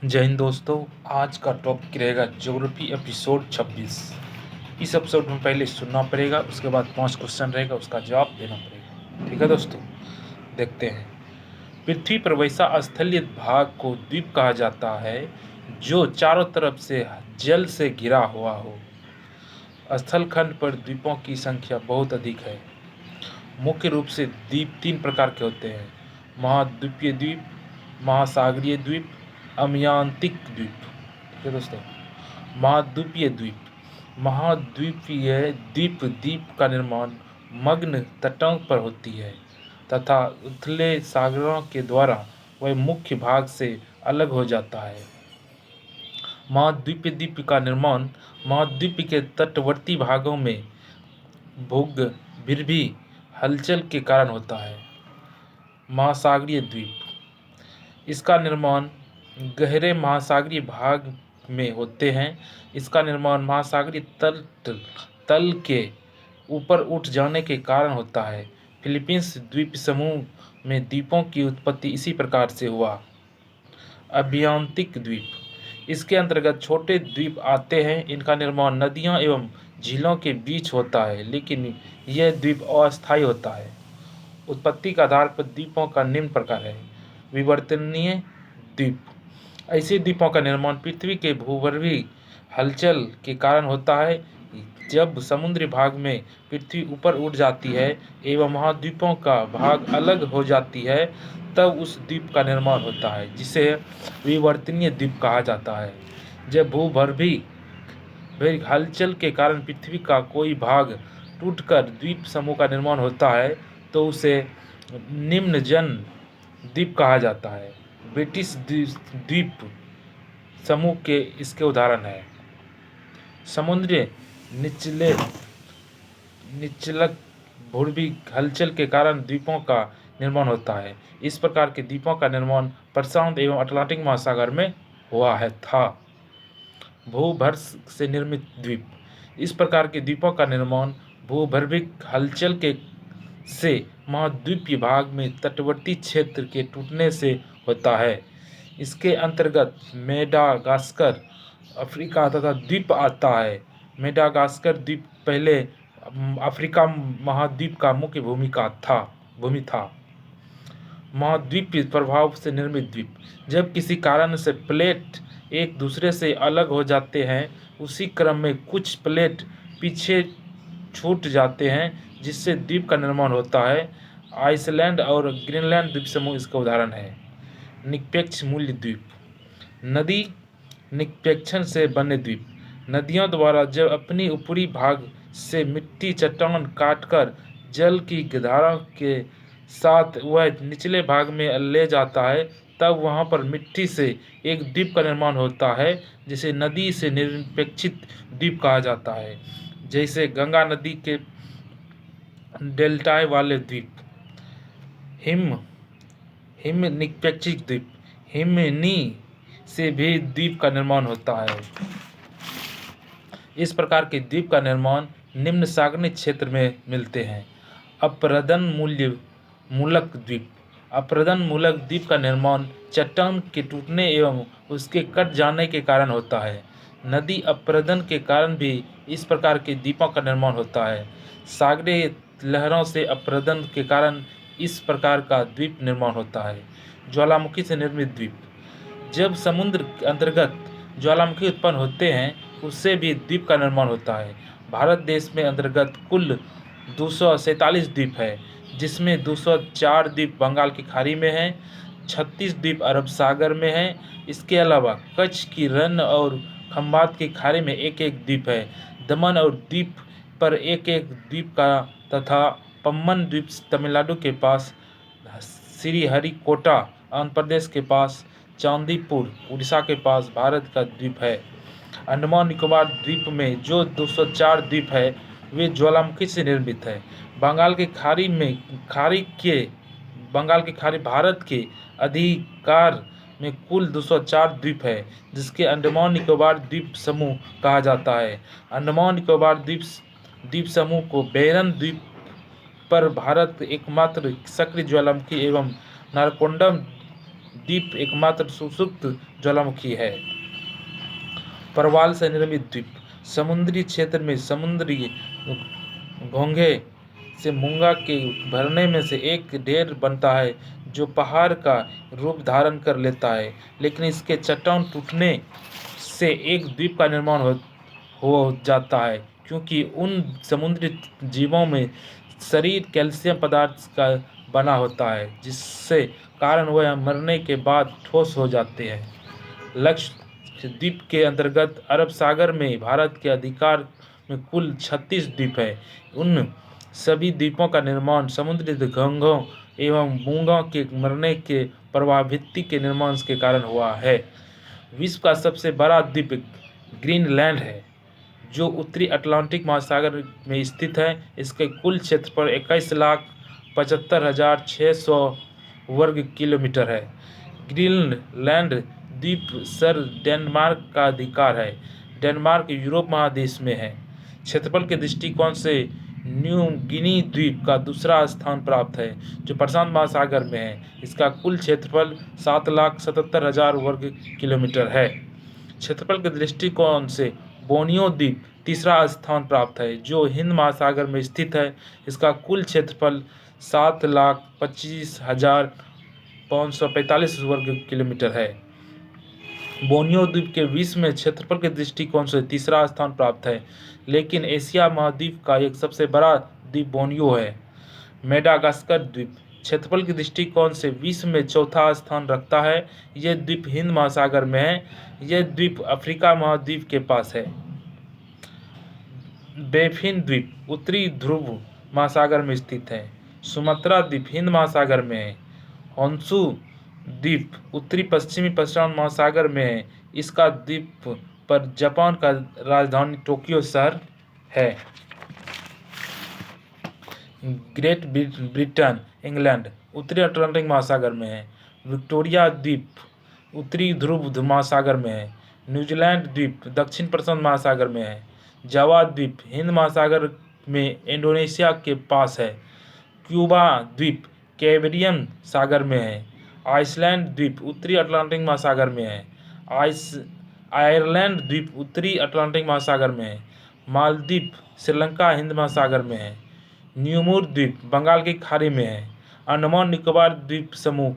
जय हिंद दोस्तों। आज का टॉपिक रहेगा ज्योग्राफी एपिसोड 26। इस एपिसोड में पहले सुनना पड़ेगा, उसके बाद 5 क्वेश्चन रहेगा, उसका जवाब देना पड़ेगा। ठीक है दोस्तों, देखते हैं। पृथ्वी पर वैसा स्थलीय भाग को द्वीप कहा जाता है जो चारों तरफ से जल से घिरा हुआ हो। स्थलखंड पर द्वीपों की संख्या बहुत अधिक है। मुख्य रूप से द्वीप 3 प्रकार के होते हैं: महाद्वीपीय द्वीप, महासागरीय द्वीप, अम्यांतिक द्वीप। ठीक है दोस्तों। महाद्वीपीय द्वीप। महाद्वीपीय द्वीप का निर्माण मग्न तटों पर होती है तथा उथले सागरों के द्वारा वह मुख्य भाग से अलग हो जाता है। महाद्वीपीय द्वीप का निर्माण महाद्वीप के तटवर्ती भागों में भूगर्भीय हलचल के कारण होता है। महासागरीय द्वीप। इसका निर्माण गहरे महासागरीय भाग में होते हैं। इसका निर्माण महासागरीय तल के ऊपर उठ जाने के कारण होता है। फिलीपींस द्वीप समूह में द्वीपों की उत्पत्ति इसी प्रकार से हुआ। अभ्यंतरिक द्वीप। इसके अंतर्गत छोटे द्वीप आते हैं। इनका निर्माण नदियों एवं झीलों के बीच होता है, लेकिन यह द्वीप अस्थायी होता है। उत्पत्ति के आधार पर द्वीपों का निम्न प्रकार है: विवर्तनीय द्वीप। ऐसे द्वीपों का निर्माण पृथ्वी के भूगर्भीय हलचल के कारण होता है। जब समुद्री भाग में पृथ्वी ऊपर उठ जाती है एवं महाद्वीपों का भाग अलग हो जाती है, तब उस द्वीप का निर्माण होता है, जिसे विवर्तनीय द्वीप कहा जाता है। जब भूगर्भीय हलचल के कारण पृथ्वी का कोई भाग टूटकर द्वीप समूह का निर्माण होता है, तो उसे निम्नजन द्वीप कहा जाता है। ब्रिटिश द्वीप समूह के इसके उदाहरण हैं: समुद्री निचलक भूगर्भीय हलचल के कारण द्वीपों का निर्माण होता है। इस प्रकार के द्वीपों का निर्माण प्रशांत एवं अटलांटिक महासागर में हुआ था। भूभर्ष से निर्मित द्वीप। इस प्रकार के द्वीपों का निर्माण भूगर्भीय हलचल के से महाद्वीपीय भाग में तटवर्ती क्षेत्र के टूटने से होता है। इसके अंतर्गत मेडागास्कर अफ्रीका तथा द्वीप आता है। मेडागास्कर द्वीप पहले अफ्रीका महाद्वीप का मुख्य भूमि था। महाद्वीपीय प्रभाव से निर्मित द्वीप। जब किसी कारण से प्लेट एक दूसरे से अलग हो जाते हैं, उसी क्रम में कुछ प्लेट पीछे छूट जाते हैं, जिससे द्वीप का निर्माण होता है। आइसलैंड और ग्रीनलैंड द्वीप समूह इसका उदाहरण है। निरपेक्ष मूल्य द्वीप। नदी निरपेक्षण से बने द्वीप। नदियों द्वारा जब अपनी ऊपरी भाग से मिट्टी चट्टान काटकर जल की धारा के साथ वह निचले भाग में ले जाता है, तब वहां पर मिट्टी से एक द्वीप का निर्माण होता है, जिसे नदी से निरपेक्षित द्वीप कहा जाता है। जैसे गंगा नदी के डेल्टाए वाले द्वीप। हिम निरपेक्षित द्वीप। हिमनी से भी द्वीप का निर्माण होता है। इस प्रकार के द्वीप का निर्माण निम्न सागरीय क्षेत्र में मिलते हैं। अपरदन मूलक द्वीप। अपरदन मूलक द्वीप का निर्माण चट्टान के टूटने एवं उसके कट जाने के कारण होता है। नदी अपरदन के कारण भी इस प्रकार के द्वीपों का निर्माण होता है। सागरीय लहरों से अपरदन के कारण इस प्रकार का द्वीप निर्माण होता है। ज्वालामुखी से निर्मित द्वीप। जब समुद्र के अंतर्गत ज्वालामुखी उत्पन्न होते हैं, उससे भी द्वीप का निर्माण होता है। भारत देश में अंतर्गत कुल 247 द्वीप है, जिसमें 204 द्वीप बंगाल की खाड़ी में हैं, 36 द्वीप अरब सागर में हैं। इसके अलावा कच्छ की रन और खंबात की खाड़ी में एक एक द्वीप है। दमन और द्वीप पर एक एक द्वीप का तथा पम्बन द्वीप तमिलनाडु के पास, श्रीहरिकोटा आंध्र प्रदेश के पास, चांदीपुर उड़ीसा के पास भारत का द्वीप है। अंडमान निकोबार द्वीप में जो 204 द्वीप है, वे ज्वालामुखी से निर्मित है। बंगाल की खाड़ी भारत के अधिकार में कुल 204 द्वीप है, जिसके अंडमान निकोबार द्वीप समूह कहा जाता है। अंडमान निकोबार द्वीप समूह को बेरन द्वीप पर भारत एकमात्र सक्रिय ज्वालामुखी एवं नारकोंडम द्वीप एकमात्र सुषुप्त ज्वालामुखी है। प्रवाल से निर्मित द्वीप। समुद्री क्षेत्र में समुद्री घोंघे से मूंगा के भरने में से एक ढेर बनता है जो पहाड़ का रूप धारण कर लेता है, लेकिन इसके चट्टान टूटने से एक द्वीप का निर्माण हो जाता है, क्योंकि उन समुद्री जीवों में शरीर कैल्शियम पदार्थ का बना होता है, जिससे कारण वह मरने के बाद ठोस हो जाते हैं। लक्षद्वीप के अंतर्गत अरब सागर में भारत के अधिकार में कुल 36 द्वीप हैं। उन सभी द्वीपों का निर्माण समुद्री घोंघों एवं मूंगों के मरने के प्रवाहभित्ति के निर्माण के कारण हुआ है। विश्व का सबसे बड़ा द्वीप ग्रीनलैंड है, जो उत्तरी अटलांटिक महासागर में स्थित है। इसके कुल क्षेत्रफल 21,75,600 वर्ग किलोमीटर है। ग्रीनलैंड द्वीप सर डेनमार्क का अधिकार है। डेनमार्क यूरोप महादेश में है। क्षेत्रफल के दृष्टिकोण से न्यू गिनी द्वीप का दूसरा स्थान प्राप्त है, जो प्रशांत महासागर में है। इसका कुल क्षेत्रफल 7,77,000 वर्ग किलोमीटर है। क्षेत्रफल के दृष्टिकोण से बोर्नियो द्वीप तीसरा स्थान प्राप्त है, जो हिंद महासागर में स्थित है। इसका कुल क्षेत्रफल 7,25,545 वर्ग किलोमीटर है। बोर्नियो द्वीप के विश्व में क्षेत्रफल के दृष्टिकोण से तीसरा स्थान प्राप्त है, लेकिन एशिया महाद्वीप का एक सबसे बड़ा द्वीप बोर्नियो है। मेडागास्कर द्वीप क्षेत्रफल के दृष्टिकोण से विश्व में चौथा स्थान रखता है। यह द्वीप हिंद महासागर में है। यह द्वीप अफ्रीका महाद्वीप के पास है। बेफिन द्वीप उत्तरी ध्रुव महासागर में स्थित है। सुमात्रा द्वीप हिंद महासागर में है। होन्शु द्वीप उत्तरी पश्चिमी प्रशांत महासागर में है। इसका द्वीप पर जापान का राजधानी टोक्यो शहर है। ग्रेट ब्रिटेन इंग्लैंड उत्तरी अटलांटिक महासागर में है। विक्टोरिया द्वीप उत्तरी ध्रुव महासागर में है। न्यूजीलैंड द्वीप दक्षिण प्रशांत महासागर में है। जावा द्वीप हिंद महासागर में इंडोनेशिया के पास है। क्यूबा द्वीप कैरिबियन सागर में है। आइसलैंड द्वीप उत्तरी अटलांटिक महासागर में है। आयरलैंड द्वीप उत्तरी अटलांटिक महासागर में है। मालदीव श्रीलंका हिंद महासागर में है। न्यूमूर द्वीप बंगाल की खाड़ी में है। अंडमान निकोबार द्वीप समूह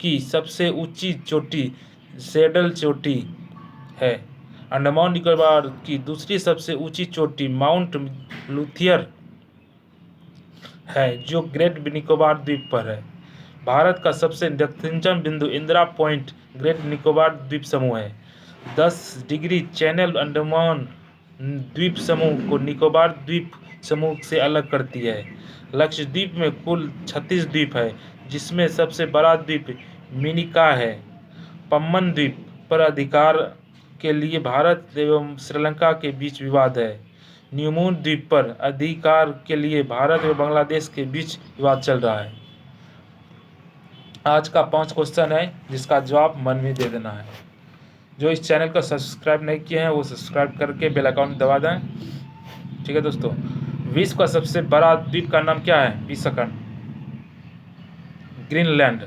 की सबसे ऊंची चोटी सैडल चोटी है। अंडमान निकोबार की दूसरी सबसे ऊंची चोटी माउंट लुथियर है, जो ग्रेट निकोबार द्वीप पर है। भारत का सबसे दक्षिणतम बिंदु इंदिरा पॉइंट ग्रेट निकोबार द्वीप समूह है। 10 डिग्री चैनल अंडमान द्वीप समूह को निकोबार द्वीप समूह से अलग करती है। लक्षद्वीप में कुल 36 द्वीप है, जिसमें सबसे बड़ा द्वीप मिनिका है। पम्बन द्वीप पर अधिकार के लिए भारत एवं श्रीलंका के बीच विवाद है। न्यूमूर द्वीप पर अधिकार के लिए भारत एवं बांग्लादेश के बीच विवाद चल रहा है। आज का 5 क्वेश्चन है, जिसका जवाब मन में दे देना है। जो इस चैनल को सब्सक्राइब नहीं किए हैं वो सब्सक्राइब करके बेल आइकन दबा दें। ठीक है दोस्तों, विश्व का सबसे बड़ा द्वीप का नाम क्या है? 20 सेकंड। ग्रीनलैंड।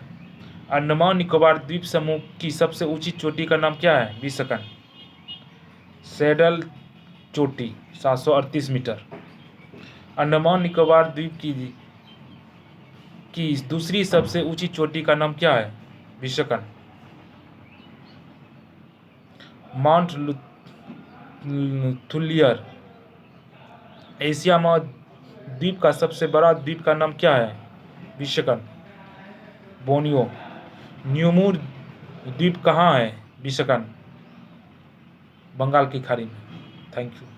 अंडमान निकोबार द्वीप समूह की सबसे ऊंची चोटी का नाम क्या है? 20 सेकंड। सैडल चोटी 738 मीटर। अंडमान निकोबार द्वीप की दूसरी सबसे ऊंची चोटी का नाम क्या है? 20 सेकंड। माउंट लुथियर। एशिया महाद्वीप का सबसे बड़ा द्वीप का नाम क्या है? 20 सेकंड। बोर्नियो। न्यूमूर द्वीप कहाँ है? 20 सेकंड। बंगाल की खाड़ी में। Thank you.